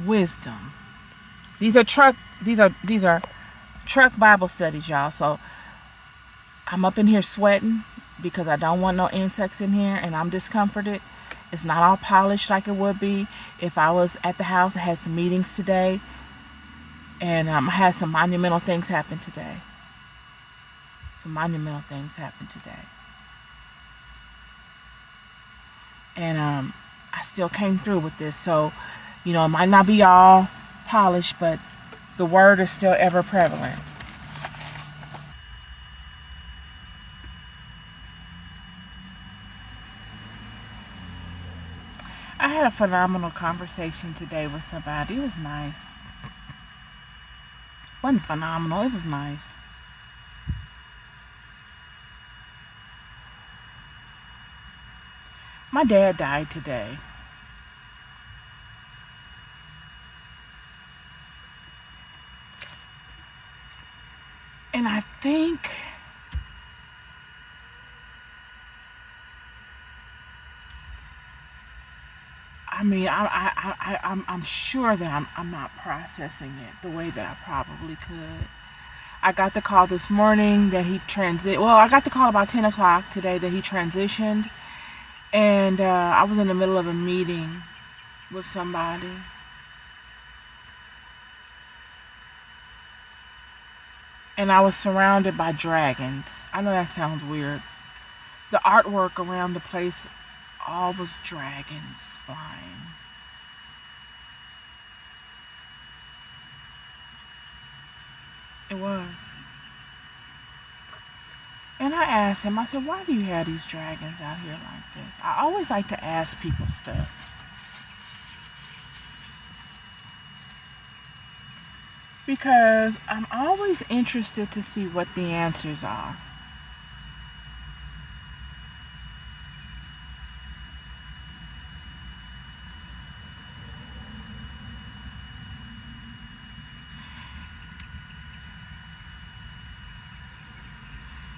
wisdom. These are truck Bible studies, y'all. So I'm up in here sweating because I don't want no insects in here, and I'm discomforted. It's not all polished like it would be if I was at the house. I had some meetings today, and I had some monumental things happen today. And I still came through with this. So, it might not be all polished, but the word is still ever prevalent. I had a phenomenal conversation today with somebody. It was nice. It wasn't phenomenal. It was nice. My dad died today. And I think I'm sure that I'm not processing it the way that I probably could. I got the call this morning that he I got the call about 10 o'clock today that he transitioned. And I was in the middle of a meeting with somebody. And I was surrounded by dragons. I know that sounds weird. The artwork around the place all was dragons flying. It was. And I asked him, I said, why do you have these dragons out here like this? I always like to ask people stuff. Because I'm always interested to see what the answers are.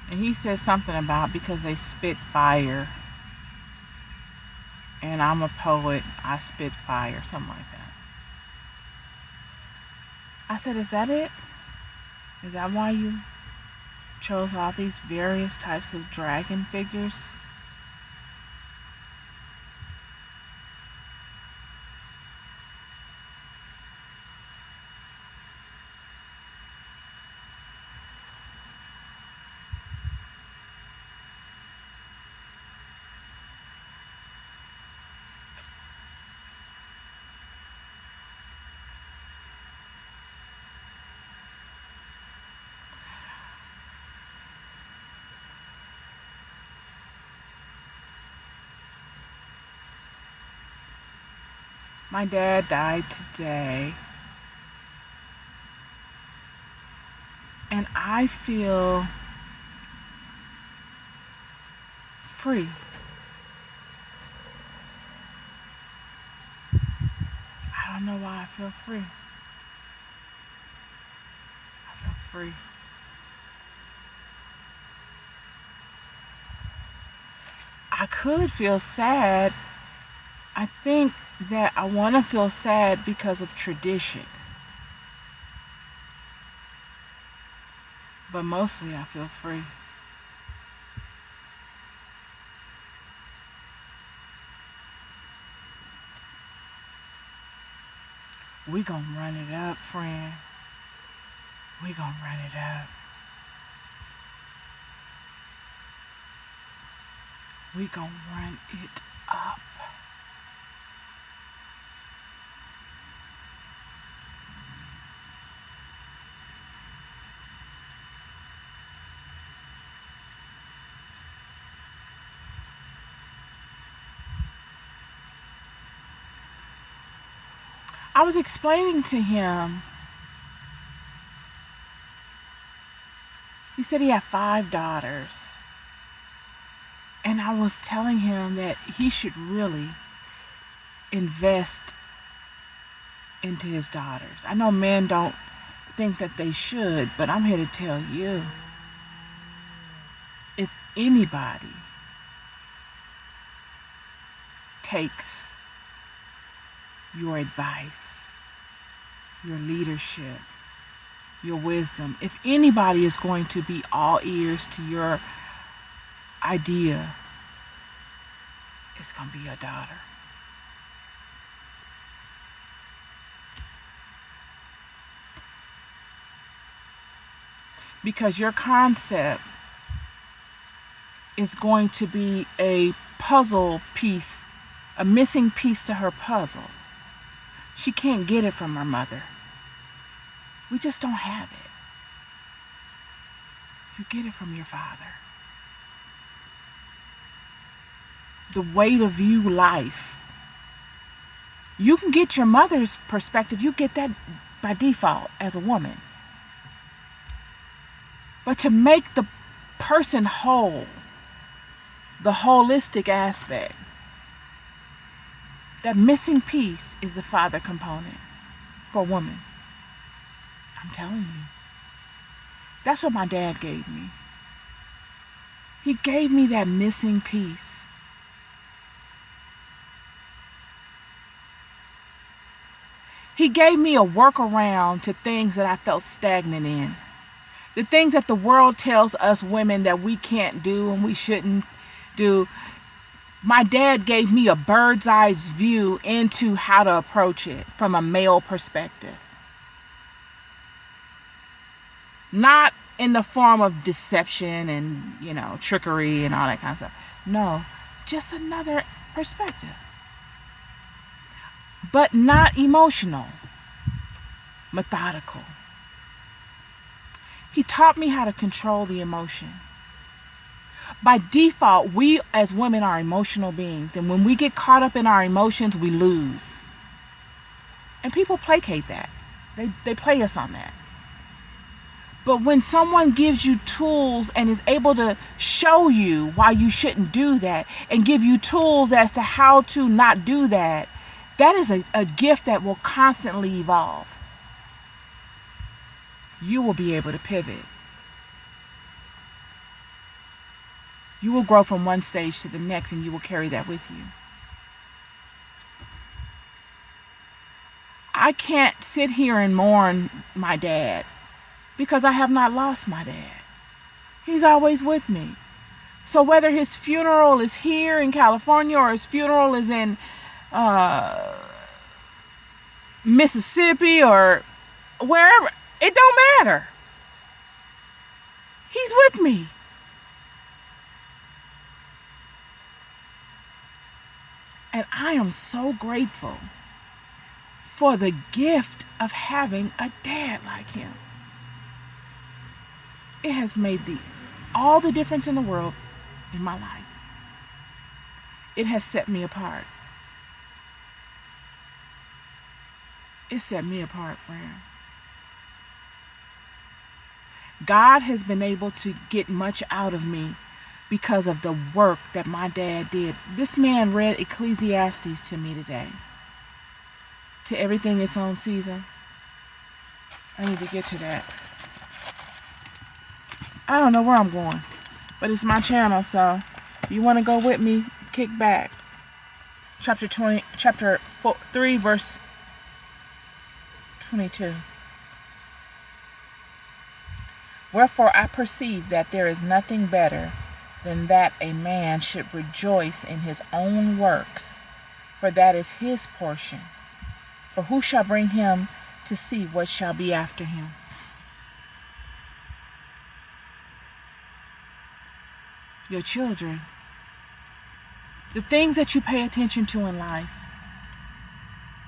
And he said something about because they spit fire. And I'm a poet, I spit fire, something like that. I said, is that it? Is that why you chose all these various types of dragon figures? My dad died today. And I feel free. I don't know why I feel free. I feel free. I could feel sad. I think that I want to feel sad because of tradition. But mostly I feel free. We gonna run it up, friend. We gonna run it up. We gonna run it up. I was explaining to him. He said he had 5 daughters. And I was telling him that he should really invest into his daughters. I know men don't think that they should, but I'm here to tell you, if anybody takes your advice, your leadership, your wisdom. If anybody is going to be all ears to your idea, it's going to be your daughter. Because your concept is going to be a puzzle piece, a missing piece to her puzzle. She can't get it from her mother. We just don't have it. You get it from your father. The way to view life. You can get your mother's perspective. You get that by default as a woman. But to make the person whole, the holistic aspect, that missing piece is the father component for a woman. I'm telling you. That's what my dad gave me. He gave me that missing piece. He gave me a workaround to things that I felt stagnant in. The things that the world tells us women that we can't do and we shouldn't do. My dad gave me a bird's eye view into how to approach it from a male perspective. Not in the form of deception and, trickery and all that kind of stuff. No, just another perspective. But not emotional, methodical. He taught me how to control the emotion. By default, we as women are emotional beings. And when we get caught up in our emotions, we lose. And people placate that. They play us on that. But when someone gives you tools and is able to show you why you shouldn't do that and give you tools as to how to not do that, that is a gift that will constantly evolve. You will be able to pivot. You will grow from one stage to the next and you will carry that with you. I can't sit here and mourn my dad because I have not lost my dad. He's always with me. So whether his funeral is here in California or his funeral is in Mississippi or wherever, it don't matter. He's with me. And I am so grateful for the gift of having a dad like him. It has made all the difference in the world in my life. It has set me apart. It set me apart, friend. God has been able to get much out of me because of the work that my dad did. This man read Ecclesiastes to me today. To everything its own season. I need to get to that. I don't know where I'm going, but it's my channel, so if you want to go with me, kick back. Chapter 3, verse 22. Wherefore I perceive that there is nothing better than that a man should rejoice in his own works, for that is his portion. For who shall bring him to see what shall be after him? Your children. The things that you pay attention to in life.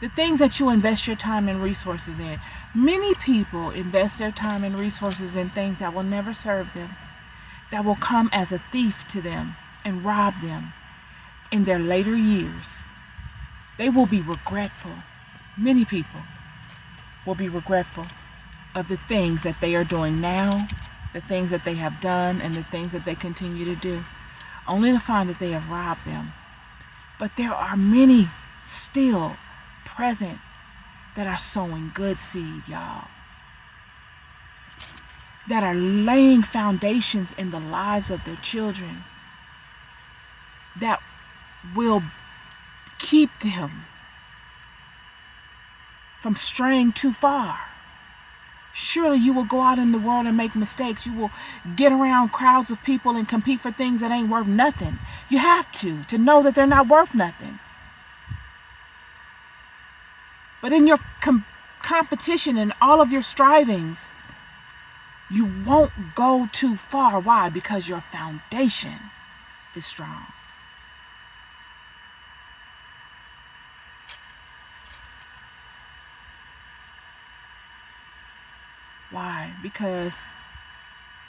The things that you invest your time and resources in. Many people invest their time and resources in things that will never serve them, that will come as a thief to them and rob them in their later years. They will be regretful. Many people will be regretful of the things that they are doing now, the things that they have done, and the things that they continue to do, only to find that they have robbed them. But there are many still present that are sowing good seed, y'all. That are laying foundations in the lives of their children that will keep them from straying too far. Surely you will go out in the world and make mistakes. You will get around crowds of people and compete for things that ain't worth nothing. You have to know that they're not worth nothing. But in your competition and all of your strivings, you won't go too far. Why? Because your foundation is strong. Why? Because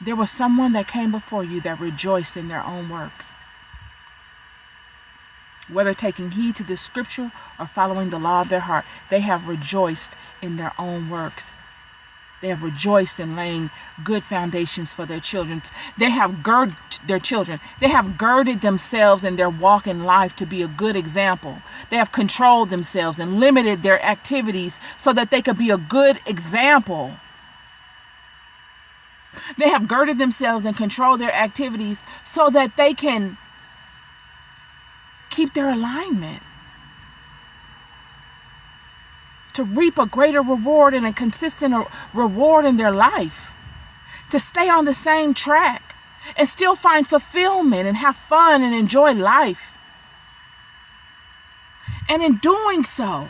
there was someone that came before you that rejoiced in their own works. Whether taking heed to this scripture or following the law of their heart, they have rejoiced in their own works. They have rejoiced in laying good foundations for their children. They have girded their children. They have girded themselves in their walk in life to be a good example. They have controlled themselves and limited their activities so that they could be a good example. They have girded themselves and controlled their activities so that they can keep their alignment, to reap a greater reward and a consistent reward in their life, to stay on the same track and still find fulfillment and have fun and enjoy life. And in doing so,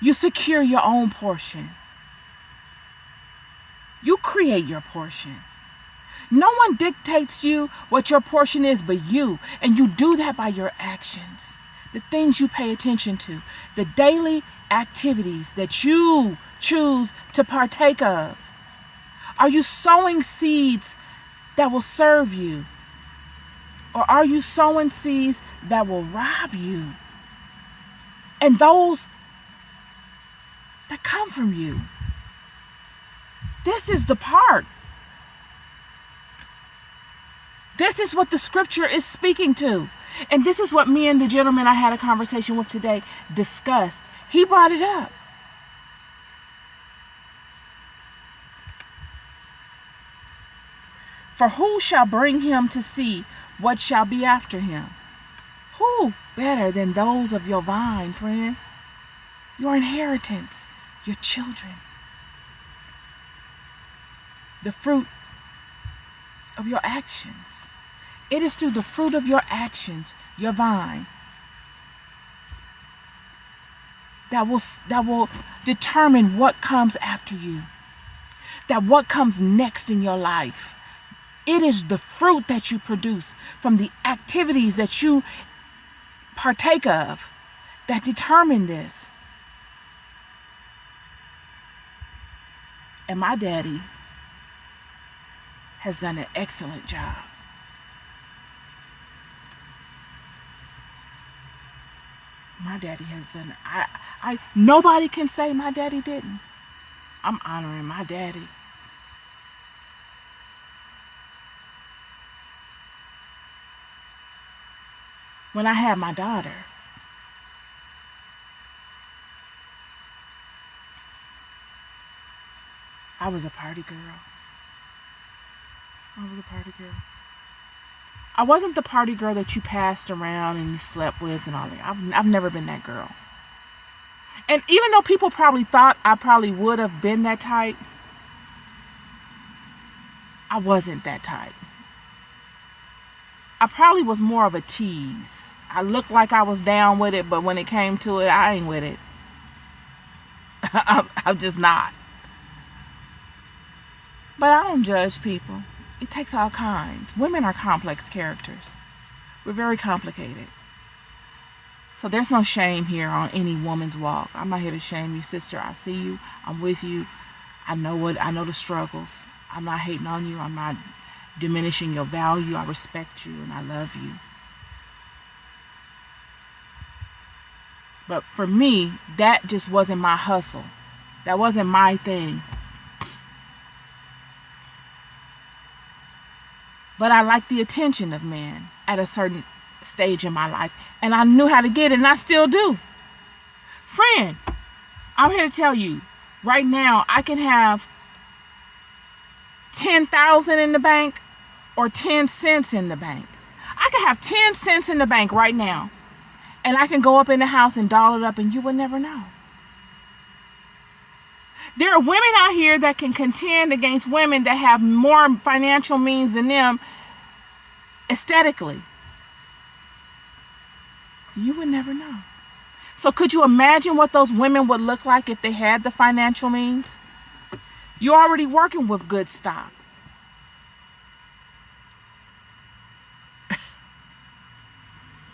you secure your own portion. You create your portion. No one dictates you what your portion is but you. And you do that by your actions, the things you pay attention to, the daily activities that you choose to partake of. Are you sowing seeds that will serve you? Or are you sowing seeds that will rob you? And those that come from you. This is the part. This is what the scripture is speaking to. And this is what me and the gentleman I had a conversation with today discussed. He brought it up. For who shall bring him to see what shall be after him? Who better than those of your vine, friend? Your inheritance, your children. The fruit of your actions. It is through the fruit of your actions, your vine, that will determine what comes after you, that what comes next in your life. It is the fruit that you produce from the activities that you partake of that determine this. And my daddy has done an excellent job. My daddy has done it. Nobody can say my daddy didn't. I'm honoring my daddy. When I had my daughter, I was a party girl. I wasn't the party girl that you passed around and you slept with and all that. I've never been that girl. And even though people probably thought I probably would have been that type, I wasn't that type. I probably was more of a tease. I looked like I was down with it, but when it came to it, I ain't with it. I'm just not. But I don't judge people. It takes all kinds. Women are complex characters. We're very complicated. So there's no shame here on any woman's walk. I'm not here to shame you, sister. I see you. I'm with you. I know the struggles. I'm not hating on you. I'm not diminishing your value. I respect you and I love you. But for me, that just wasn't my hustle. That wasn't my thing. But I liked the attention of men at a certain stage in my life. And I knew how to get it, and I still do. Friend, I'm here to tell you, right now, I can have 10,000 in the bank or 10 cents in the bank. I can have 10 cents in the bank right now. And I can go up in the house and doll it up and you would never know. There are women out here that can contend against women that have more financial means than them aesthetically. You would never know. So could you imagine what those women would look like if they had the financial means? You're already working with good stock.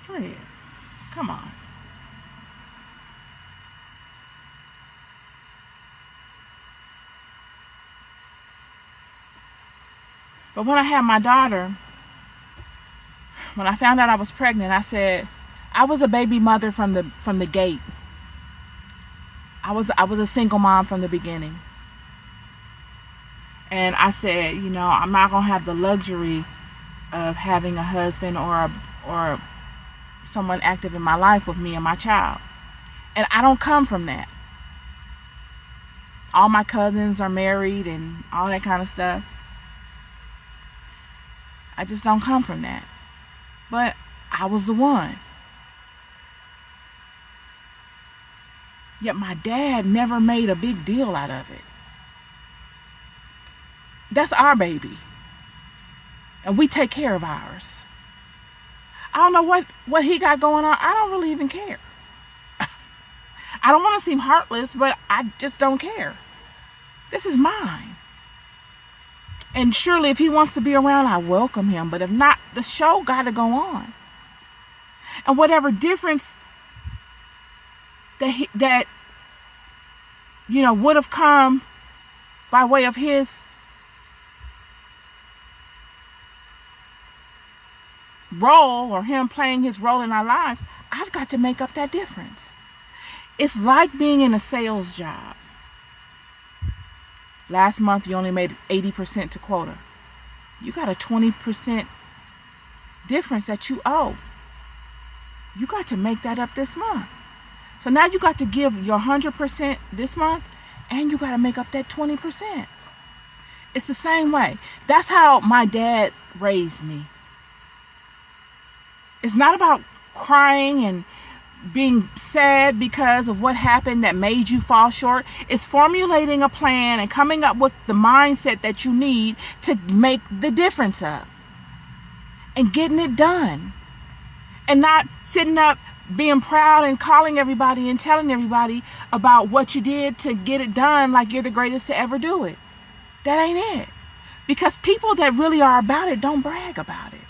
Fred, come on. But when I had my daughter, when I found out I was pregnant, I said, I was a baby mother from the gate. I was a single mom from the beginning. And I said, you know, I'm not gonna have the luxury of having a husband or someone active in my life with me and my child. And I don't come from that. All my cousins are married and all that kind of stuff. I just don't come from that. But I was the one. Yet my dad never made a big deal out of it. That's our baby. And we take care of ours. I don't know what he got going on. I don't really even care. I don't want to seem heartless, but I just don't care. This is mine. And surely if he wants to be around, I welcome him. But if not, the show got to go on. And whatever difference that would have come by way of his role or him playing his role in our lives, I've got to make up that difference. It's like being in a sales job. Last month you only made 80% to quota. You got a 20% difference that you owe. You got to make that up this month. So now you got to give your 100% this month, and you got to make up that 20%. It's the same way. That's how my dad raised me. It's not about crying and being sad because of what happened that made you fall short. It's formulating a plan and coming up with the mindset that you need to make the difference up and getting it done, and not sitting up being proud and calling everybody and telling everybody about what you did to get it done like you're the greatest to ever do it. That ain't it. Because people that really are about it don't brag about it.